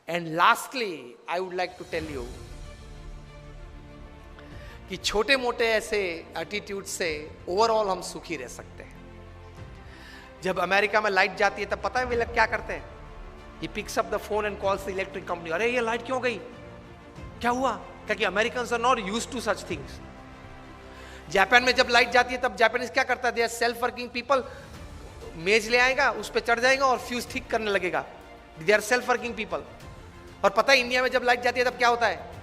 And lastly I would like to tell you कि छोटे मोटे ऐसे एटीट्यूड से ओवरऑल हम सुखी रह सकते हैं। जब अमेरिका में लाइट जाती है तब पता है वे लोग क्या करते हैं? He picks up the phone and calls the electric company, अरे ये लाइट क्यों गई, क्या हुआ? क्योंकि Americans are not used to such things. Japan में जब लाइट जाती है तब जापानीज क्या करता है? They are self working people, मेज ले आएगा, उस पर चढ़ जाएगा और फ्यूज ठीक करने लगेगा। They are self working people. और पता है इंडिया में जब लाइट जाती है तब क्या होता है?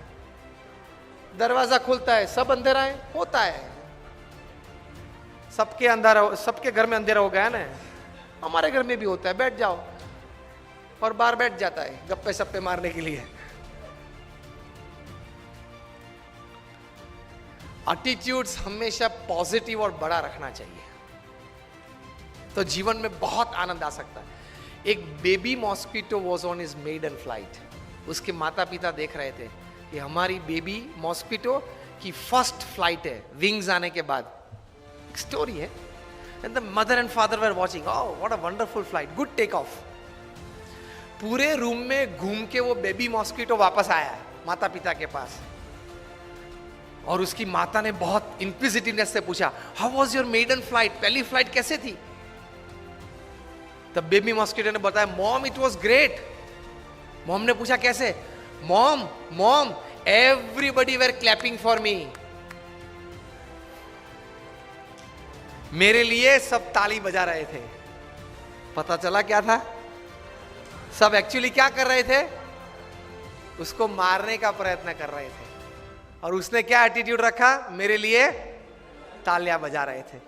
दरवाजा खुलता है, सब अंधेरा है, होता है, सबके अंधेरा, सबके घर में अंधेरा हो गया ना, हमारे घर में भी होता है, बैठ जाओ, और बाहर बैठ जाता है गप्पे सप्पे मारने के लिए। एटीट्यूड्स हमेशा पॉजिटिव और बड़ा रखना चाहिए, तो जीवन में बहुत आनंद आ सकता है। एक baby mosquito was on his maiden flight. उसके माता पिता देख रहे थे कि हमारी बेबी मॉस्किटो की फर्स्ट फ्लाइट है विंग्स आने के बाद। एक स्टोरी है। And the mother and father were watching, oh what a wonderful flight, good take off. पूरे रूम में घूम के वो बेबी मॉस्किटो वापस आया माता पिता के पास, और उसकी माता ने बहुत इंक्विजिटिवनेस से पूछा, how was your maiden flight, पहली फ्लाइट कैसे थी? तब बेबी मॉस्किटो ने बताया, mom it was great. Mom ने पूछा कैसे? Mom mom everybody were clapping for me, मेरे लिए सब ताली बजा रहे थे। पता चला क्या था? सब एक्चुअली क्या कर रहे थे? उसको मारने का प्रयत्न कर रहे थे। और उसने क्या एटीट्यूड रखा? मेरे लिए तालियां बजा रहे थे।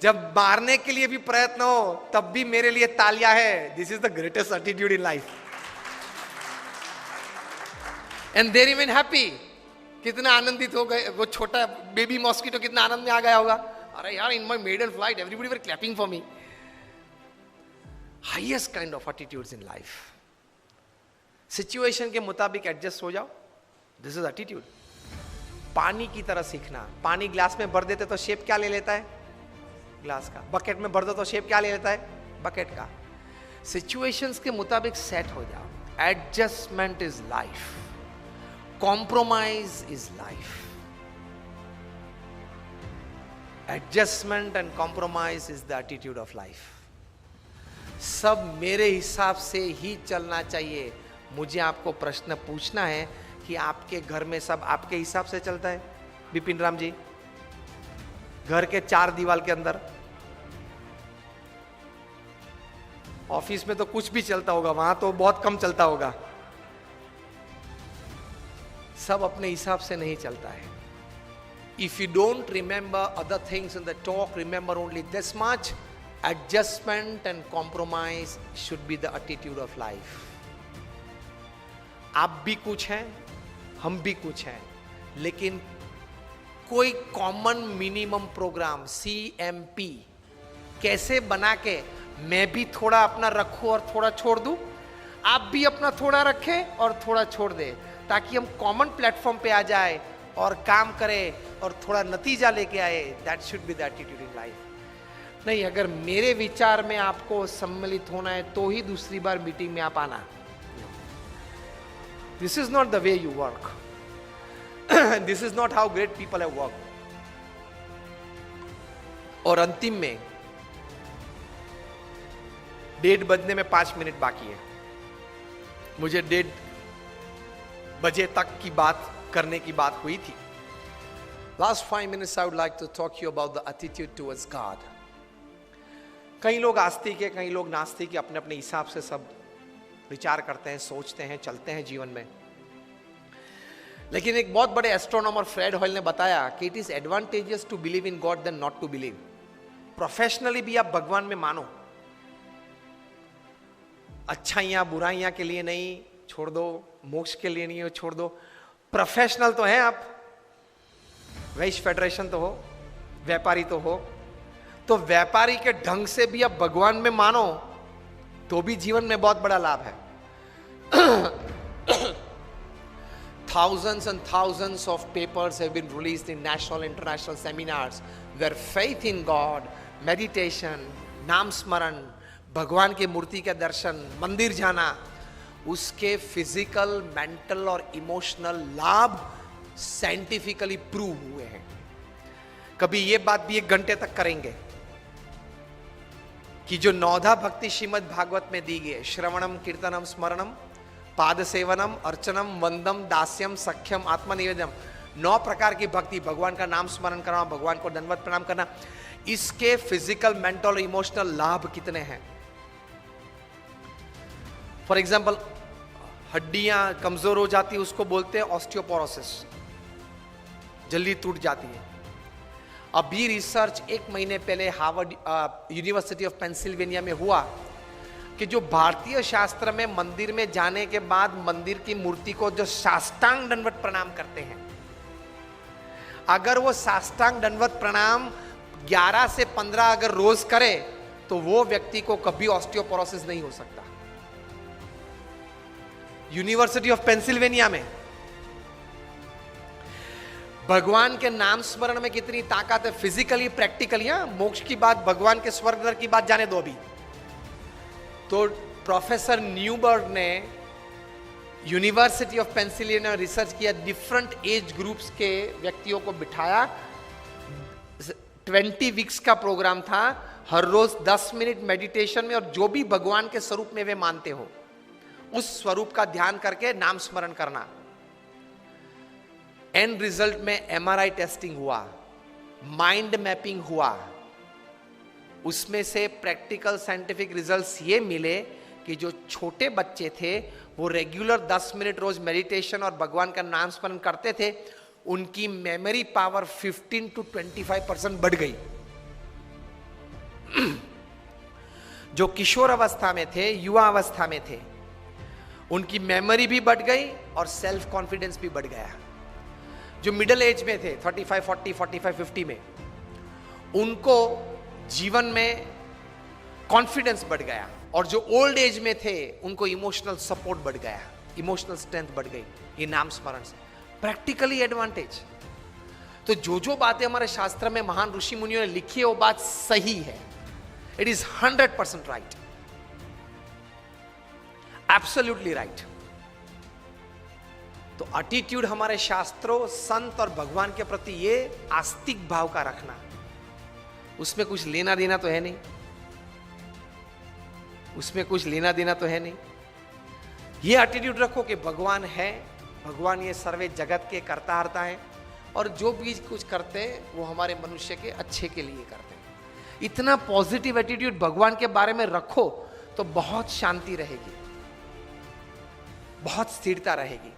जब मारने के लिए भी प्रयत्न हो तब भी मेरे लिए तालियां है। This is the greatest attitude in life. And they remain happy. कितना आनंदित हो गए वो छोटा बेबी मॉस्किटो, कितना आनंद में आ गया होगा। अरे यार, in my maiden flight everybody were clapping for me. Highest kind of attitudes in life. Situation के मुताबिक एडजस्ट हो जाओ, दिस इज एटीट्यूड। पानी की तरह सीखना। पानी ग्लास में भर देते तो शेप क्या ले लेता है? ग्लास का। बकेट में भर दो तो शेप क्या ले लेता है? बकेट का। सिचुएशंस के मुताबिक सेट हो जाओ। Adjustment is life, compromise is life. Adjustment and compromise is the attitude of life. सब मेरे हिसाब से ही चलना चाहिए। मुझे आपको प्रश्न पूछना है कि आपके घर में सब आपके हिसाब से चलता है? बिपिन राम जी, घर के 4 दीवार के अंदर, ऑफिस में तो कुछ भी चलता होगा, वहां तो बहुत कम चलता होगा। सब अपने हिसाब से नहीं चलता है। If you don't remember other things in the talk, remember only this much, adjustment and compromise should be the attitude of life. आप भी कुछ हैं, हम भी कुछ हैं, लेकिन कोई कॉमन मिनिमम प्रोग्राम CMP कैसे बना के मैं भी थोड़ा अपना रखूं और थोड़ा छोड़ दूं, आप भी अपना थोड़ा रखें और थोड़ा छोड़ दें, ताकि हम कॉमन प्लेटफॉर्म पे आ जाए और काम करें और थोड़ा नतीजा लेके आए। That should be the attitude in life. नहीं, अगर मेरे विचार में आपको सम्मिलित होना है तो ही दूसरी बार मीटिंग में आप आना। This is not the way you work. This is not how great people have worked. और अंतिम में डेढ़ बजने में 5 मिनट बाकी है। मुझे 1:30 बजे तक की बात करने की बात हुई थी। Last 5 minutes I would like to talk to you about the attitude towards God. कई लोग आस्तिक है, कई लोग नास्तिक है, अपने अपने हिसाब से सब विचार करते हैं, सोचते हैं, चलते हैं जीवन में। लेकिन एक बहुत बड़े एस्ट्रोनॉमर फ्रेड हॉयल ने बताया कि it is advantageous to believe in God than not to believe. Professionally भी आप भगवान में मानो, अच्छाइयां बुराइयां के लिए नहीं, छोड़ दो, मोक्ष के लिए नहीं हो, छोड़ दो। प्रोफेशनल तो हैं आप, वैश्य फेडरेशन तो हो, व्यापारी तो हो, तो व्यापारी के ढंग से भी आप भगवान में मानो तो भी जीवन में बहुत बड़ा लाभ है। Thousands and thousands of papers have been released in national and international seminars where faith in God, meditation, नाम स्मरण, भगवान की मूर्ति के दर्शन, मंदिर जाना उसके फिजिकल, मेंटल और इमोशनल लाभ साइंटिफिकली प्रूव हुए हैं। कभी ये बात भी 1 घंटे तक करेंगे कि जो 9 भक्ति श्रीमद् भागवत में दी गई है, श्रवणम, कीर्तनम, स्मरणम, पाद सेवनम, अर्चनम, वंदम, दास्यम, सख्यम, आत्मनिवेदनम, 9 प्रकार की भक्ति, भगवान का नाम स्मरण करना, भगवान को दंडवत प्रणाम करना, इसके फिजिकल, मेंटल और इमोशनल लाभ कितने हैं। फॉर एग्जाम्पल, हड्डियां कमजोर हो जाती है, उसको बोलते हैं ऑस्टियोपोरोसिस, जल्दी टूट जाती है। अभी रिसर्च 1 महीने पहले हार्वर्ड यूनिवर्सिटी ऑफ पेंसिल्वेनिया में हुआ कि जो भारतीय शास्त्र में मंदिर में जाने के बाद मंदिर की मूर्ति को जो साष्टांग दंडवत प्रणाम करते हैं, अगर वो साष्टांग दंडवत प्रणाम 11 से 15 अगर रोज करे तो वो व्यक्ति को कभी ऑस्टियोपोरोसिस नहीं हो सकता। यूनिवर्सिटी ऑफ पेंसिल्वेनिया में। भगवान के नाम स्मरण में कितनी ताकत है, फिजिकली, प्रैक्टिकली। मोक्ष की बात, भगवान के स्वर्ग नरक की बात जाने दो अभी। तो प्रोफेसर न्यूबर्ग ने यूनिवर्सिटी ऑफ पेंसिल्वेनिया में रिसर्च किया, डिफरेंट एज ग्रुप्स के व्यक्तियों को बिठाया, 20 वीक्स का प्रोग्राम था, हर रोज 10 मिनट मेडिटेशन में, और जो भी भगवान के स्वरूप में वे मानते हो उस स्वरूप का ध्यान करके नाम स्मरण करना। एंड रिजल्ट में MRI टेस्टिंग हुआ, माइंड मैपिंग हुआ, उसमें से प्रैक्टिकल साइंटिफिक रिजल्ट्स ये मिले कि जो छोटे बच्चे थे वो रेगुलर 10 मिनट रोज मेडिटेशन और भगवान का नाम स्मरण करते थे, उनकी मेमोरी पावर 15 to 25% बढ़ गई। जो किशोर अवस्था में थे, युवा अवस्था में थे, उनकी मेमोरी भी बढ़ गई और सेल्फ कॉन्फिडेंस भी बढ़ गया। जो मिडिल एज में थे, 35, 40, 45, 50 में, उनको जीवन में कॉन्फिडेंस बढ़ गया, और जो ओल्ड एज में थे उनको इमोशनल सपोर्ट बढ़ गया, इमोशनल स्ट्रेंथ बढ़ गई ये नाम स्मरण से। Practically advantage. तो जो बातें हमारे शास्त्र में महान ऋषि मुनियों ने लिखी है वो बात सही है। It is 100% right, absolutely right. तो एटीट्यूड हमारे शास्त्रों, संत और भगवान के प्रति ये आस्तिक भाव का रखना, उसमें कुछ लेना देना तो है नहीं, उसमें कुछ लेना देना तो है नहीं। ये एटीट्यूड रखो कि भगवान है, भगवान ये सर्वे जगत के कर्ता हर्ता है, और जो भी कुछ करते हैं वो हमारे मनुष्य के अच्छे के लिए करते हैं। इतना पॉजिटिव एटीट्यूड भगवान के बारे में रखो तो बहुत शांति रहेगी, बहुत स्थिरता रहेगी।